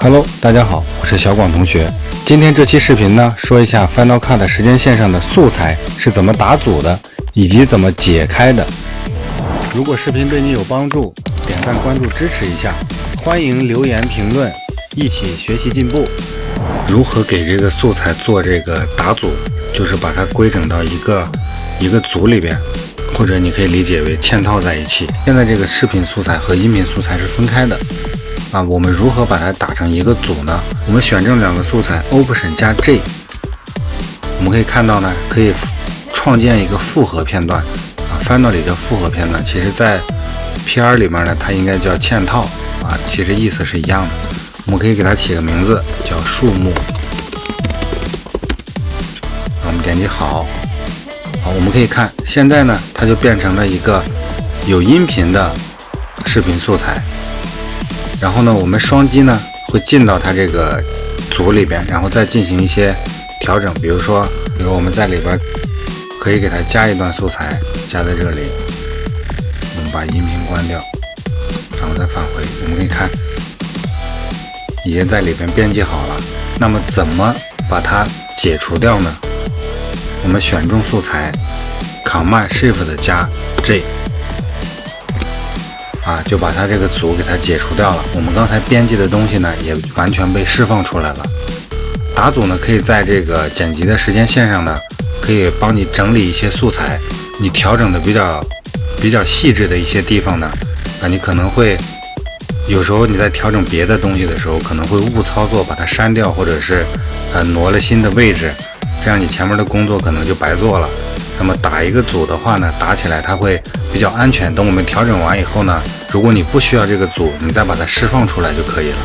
Hello， 大家好，我是小广同学。今天这期视频呢，说一下 Final Cut 时间线上的素材是怎么打组的，以及怎么解开的。如果视频对你有帮助，点赞关注支持一下，欢迎留言评论，一起学习进步。如何给这个素材做这个打组，就是把它规整到一个组里边，或者你可以理解为嵌套在一起。现在这个视频素材和音频素材是分开的。我们如何把它打成一个组呢？我们选中两个素材 Option 加 J， 我们可以看到呢，可以创建一个复合片段Final 里叫复合片段，其实在 PR 里面呢，它应该叫嵌套其实意思是一样的。我们可以给它起个名字叫树木。我们点击好，我们可以看现在呢，它就变成了一个有音频的视频素材。然后呢，我们双击呢会进到它这个组里边，然后再进行一些调整。比如我们在里边可以给它加一段素材，加在这里。我们把音频关掉，然后再返回。我们可以看，已经在里边编辑好了。那么怎么把它解除掉呢？我们选中素材 Command-Shift 加 J。就把它这个组给它解除掉了。我们刚才编辑的东西呢，也完全被释放出来了。打组呢，可以在这个剪辑的时间线上呢，可以帮你整理一些素材。你调整的比较细致的一些地方呢，你可能会有时候你在调整别的东西的时候，可能会误操作，把它删掉，或者是挪了新的位置，这样你前面的工作可能就白做了。那么打一个组的话呢，打起来它会比较安全。等我们调整完以后呢，如果你不需要这个组，你再把它释放出来就可以了。